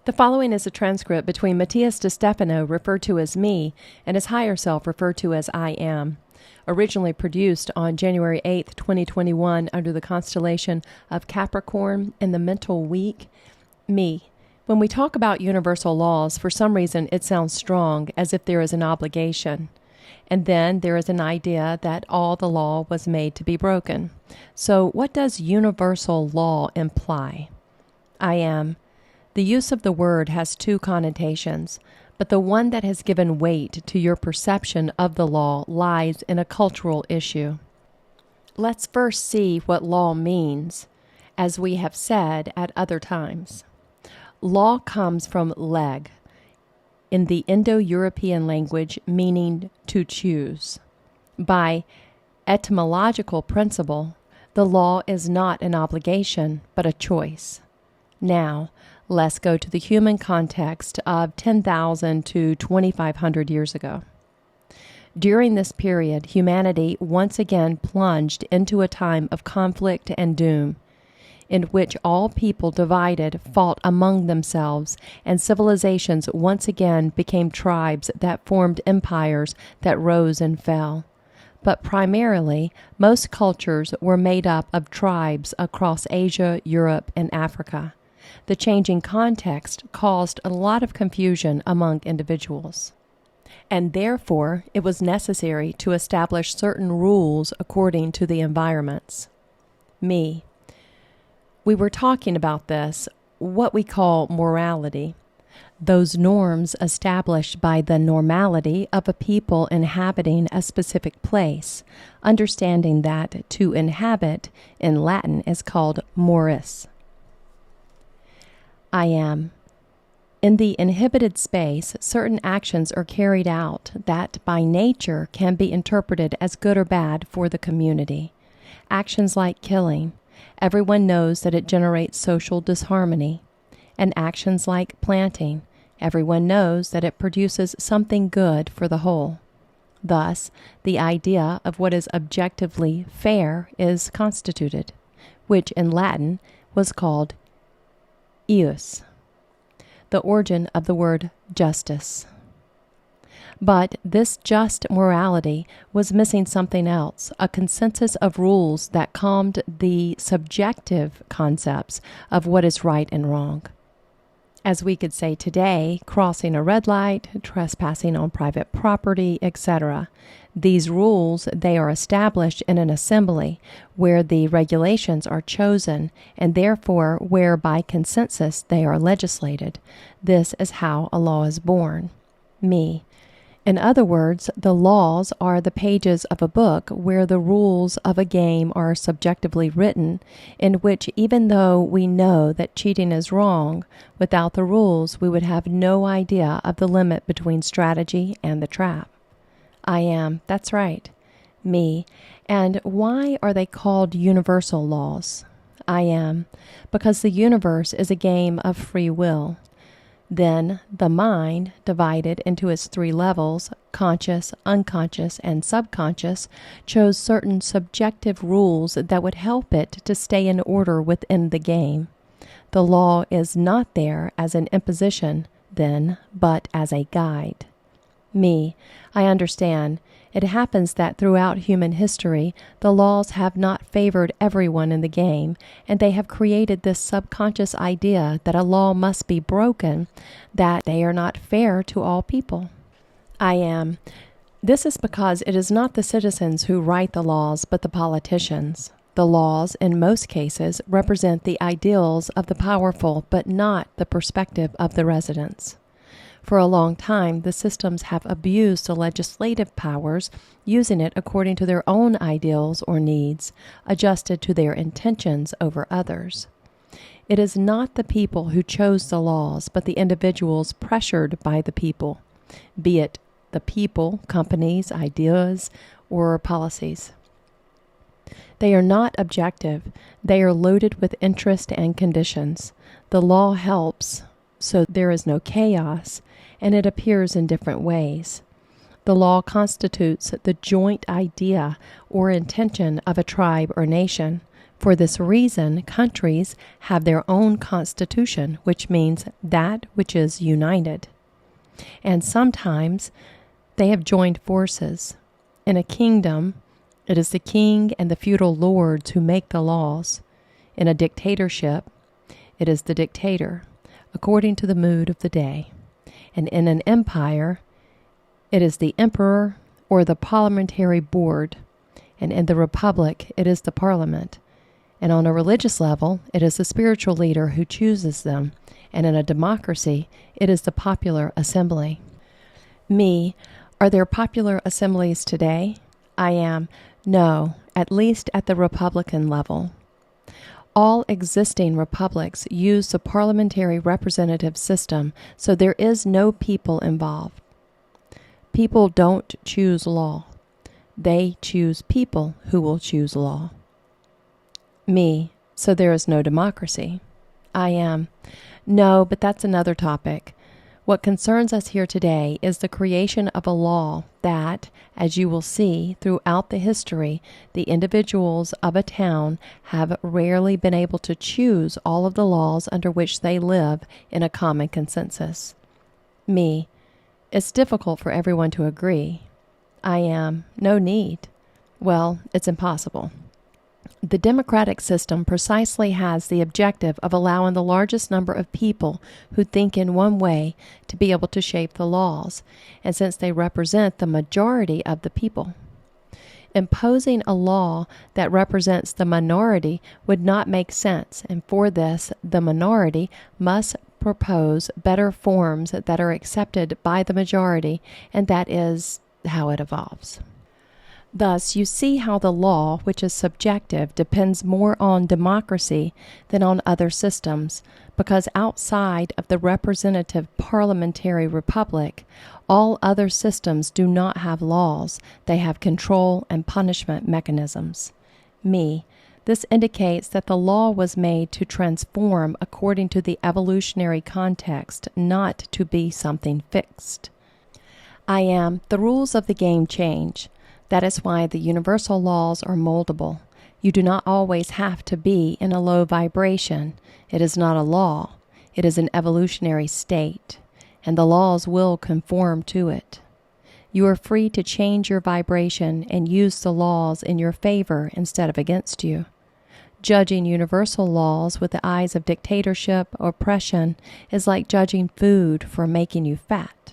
The following is a transcript between Matías De Stefano, referred to as me, and his higher self, referred to as I am. Originally produced on January 8th, 2021, under the constellation of Capricorn in the mental week, me. When we talk about universal laws, for some reason it sounds strong, as if there is an obligation. And then there is an idea that all the law was made to be broken. So what does universal law imply? I am. The use of the word has two connotations, but the one that has given weight to your perception of the law lies in a cultural issue. Let's first see what law means, as we have said at other times. Law comes from leg, in the Indo-European language meaning to choose. By etymological principle, the law is not an obligation, but a choice. Now, let's go to the human context of 10,000 to 2,500 years ago. During this period, humanity once again plunged into a time of conflict and doom, in which all people divided fought among themselves, and civilizations once again became tribes that formed empires that rose and fell. But primarily, most cultures were made up of tribes across Asia, Europe, and Africa. The changing context caused a lot of confusion among individuals, and therefore it was necessary to establish certain rules according to the environments. Me. We were talking about this, what we call morality, those norms established by the normality of a people inhabiting a specific place, understanding that to inhabit in Latin is called moris. I am. In the inhibited space, certain actions are carried out that by nature can be interpreted as good or bad for the community. Actions like killing. Everyone knows that it generates social disharmony. And actions like planting. Everyone knows that it produces something good for the whole. Thus, the idea of what is objectively fair is constituted, which in Latin was called ius, the origin of the word justice. But this just morality was missing something else, a consensus of rules that calmed the subjective concepts of what is right and wrong. As we could say today, crossing a red light, trespassing on private property, etc. These rules, they are established in an assembly where the regulations are chosen and therefore where by consensus they are legislated. This is how a law is born. Me. In other words, the laws are the pages of a book where the rules of a game are subjectively written, in which even though we know that cheating is wrong, without the rules we would have no idea of the limit between strategy and the trap. I am, that's right, me. And why are they called universal laws? I am, because the universe is a game of free will. Then the mind, divided into its three levels, conscious, unconscious, and subconscious, chose certain subjective rules that would help it to stay in order within the game. The law is not there as an imposition, then, but as a guide. Me, I understand. It happens that throughout human history, the laws have not favored everyone in the game, and they have created this subconscious idea that a law must be broken, that they are not fair to all people. I am. This is because it is not the citizens who write the laws, but the politicians. The laws, in most cases, represent the ideals of the powerful, but not the perspective of the residents. For a long time, the systems have abused the legislative powers, using it according to their own ideals or needs, adjusted to their intentions over others. It is not the people who chose the laws, but the individuals pressured by the people, be it the people, companies, ideas, or policies. They are not objective. They are loaded with interest and conditions. The law helps, so there is no chaos, and it appears in different ways. The law constitutes the joint idea or intention of a tribe or nation. For this reason, countries have their own constitution, which means that which is united. And sometimes they have joined forces. In a kingdom, it is the king and the feudal lords who make the laws. In a dictatorship, it is the dictator, according to the mood of the day. And in an empire, it is the emperor or the parliamentary board. And in the republic, it is the parliament. And on a religious level, it is the spiritual leader who chooses them. And in a democracy, it is the popular assembly. Me, are there popular assemblies today? I am. No, at least at the republican level. All existing republics use the parliamentary representative system, so there is no people involved. People don't choose law. They choose people who will choose law. Me, so there is no democracy. I am. No, but that's another topic. What concerns us here today is the creation of a law that, as you will see throughout the history, the individuals of a town have rarely been able to choose all of the laws under which they live in a common consensus. Me, it's difficult for everyone to agree. I am. No need. Well, it's impossible. The democratic system precisely has the objective of allowing the largest number of people who think in one way to be able to shape the laws, and since they represent the majority of the people. Imposing a law that represents the minority would not make sense, and for this, the minority must propose better forms that are accepted by the majority, and that is how it evolves. Thus, you see how the law, which is subjective, depends more on democracy than on other systems, because outside of the representative parliamentary republic, all other systems do not have laws. They have control and punishment mechanisms. Me, this indicates that the law was made to transform according to the evolutionary context, not to be something fixed. I am. The rules of the game change. That is why the universal laws are moldable. You do not always have to be in a low vibration. It is not a law. It is an evolutionary state, and the laws will conform to it. You are free to change your vibration and use the laws in your favor instead of against you. Judging universal laws with the eyes of dictatorship or oppression is like judging food for making you fat.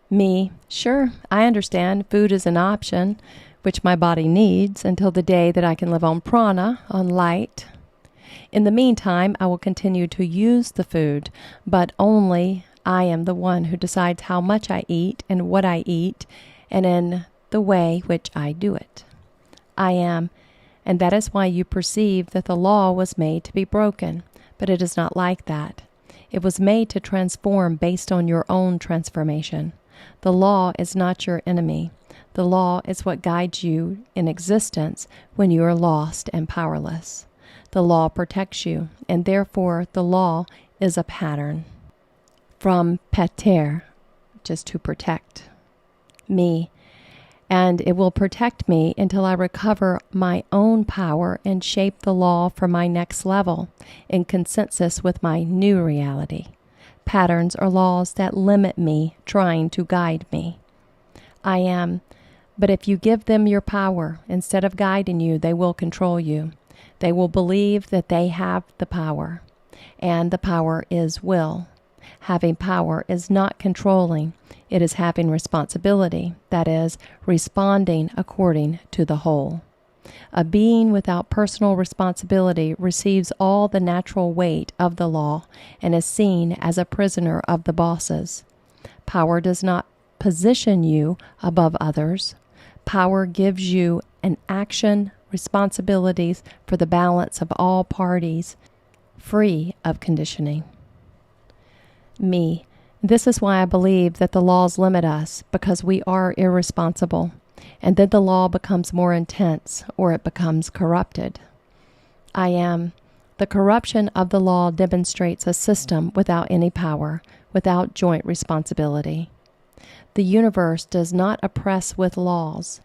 Me, sure, I understand food is an option, which my body needs until the day that I can live on prana, on light. In the meantime, I will continue to use the food, but only I am the one who decides how much I eat and what I eat, and in the way which I do it. I am, and that is why you perceive that the law was made to be broken, but it is not like that. It was made to transform based on your own transformation. The law is not your enemy. The law is what guides you in existence when you are lost and powerless. The law protects you, and therefore the law is a pattern. From pater, just to protect me, and it will protect me until I recover my own power and shape the law for my next level in consensus with my new reality. Patterns are laws that limit me, trying to guide me. I am, but if you give them your power, instead of guiding you, they will control you. They will believe that they have the power, and the power is will. Having power is not controlling, it is having responsibility, that is, responding according to the whole. A being without personal responsibility receives all the natural weight of the law and is seen as a prisoner of the bosses. Power does not position you above others. Power gives you an action, responsibilities for the balance of all parties, free of conditioning. Me. This is why I believe that the laws limit us, because we are irresponsible. And then the law becomes more intense, or it becomes corrupted. I am. The corruption of the law demonstrates a system without any power, without joint responsibility. The universe does not oppress with laws.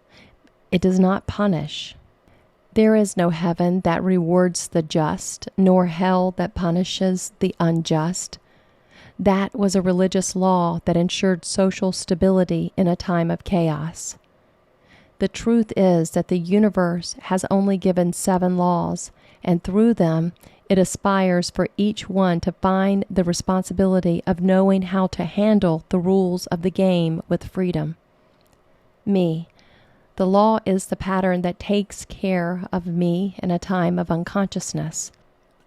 It does not punish. There is no heaven that rewards the just, nor hell that punishes the unjust. That was a religious law that ensured social stability in a time of chaos. The truth is that the universe has only given 7 laws, and through them, it aspires for each one to find the responsibility of knowing how to handle the rules of the game with freedom. Me. The law is the pattern that takes care of me in a time of unconsciousness.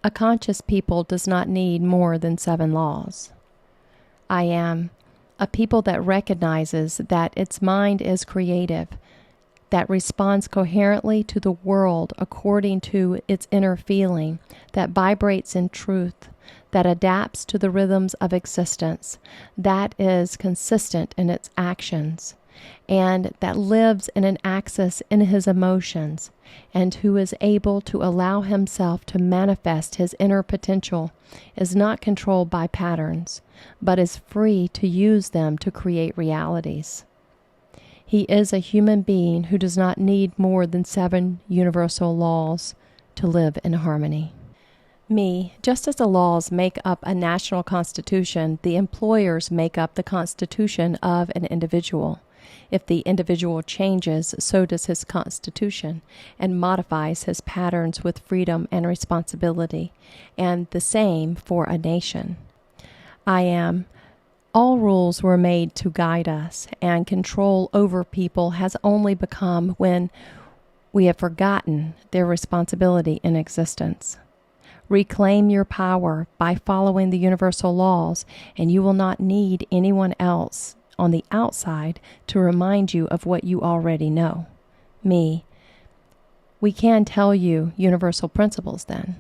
A conscious people does not need more than 7 laws. I am a people that recognizes that its mind is creative, that responds coherently to the world according to its inner feeling, that vibrates in truth, that adapts to the rhythms of existence, that is consistent in its actions, and that lives in an axis in his emotions, and who is able to allow himself to manifest his inner potential, is not controlled by patterns, but is free to use them to create realities. He is a human being who does not need more than 7 universal laws to live in harmony. Me, just as the laws make up a national constitution, the employers make up the constitution of an individual. If the individual changes, so does his constitution, and modifies his patterns with freedom and responsibility, and the same for a nation. I am. All rules were made to guide us, and control over people has only become when we have forgotten their responsibility in existence. Reclaim your power by following the universal laws, and you will not need anyone else on the outside to remind you of what you already know. Me. We can tell you universal principles then.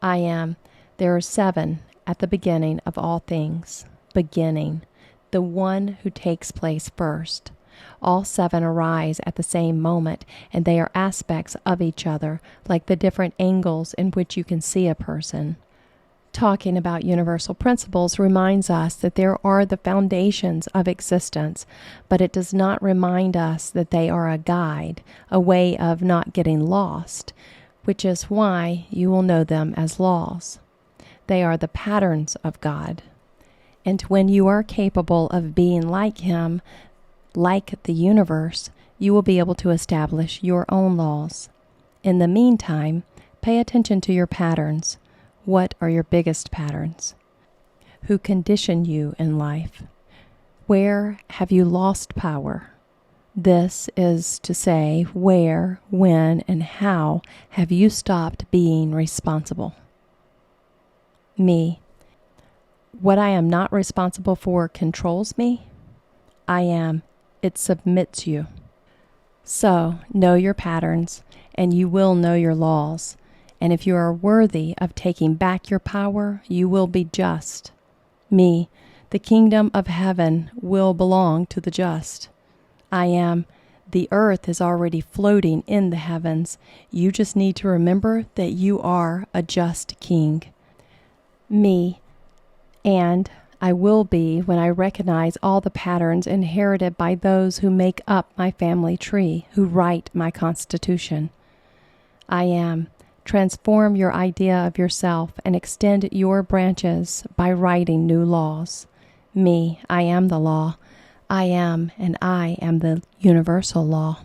I am. There are 7 at the beginning of all things. Beginning, the one who takes place first. All 7 arise at the same moment, and they are aspects of each other, like the different angles in which you can see a person. Talking about universal principles reminds us that there are the foundations of existence, but it does not remind us that they are a guide, a way of not getting lost, which is why you will know them as laws. They are the patterns of God. And when you are capable of being like Him, like the universe, you will be able to establish your own laws. In the meantime, pay attention to your patterns. What are your biggest patterns? Who condition you in life? Where have you lost power? This is to say, where, when, and how have you stopped being responsible? Me. What I am not responsible for controls me? I am. It submits you. So, know your patterns, and you will know your laws. And if you are worthy of taking back your power, you will be just. Me. The kingdom of heaven will belong to the just. I am. The earth is already floating in the heavens. You just need to remember that you are a just king. Me. And I will be when I recognize all the patterns inherited by those who make up my family tree, who write my constitution. I am. Transform your idea of yourself and extend your branches by writing new laws. Me, I am the law. I am, and I am the universal law.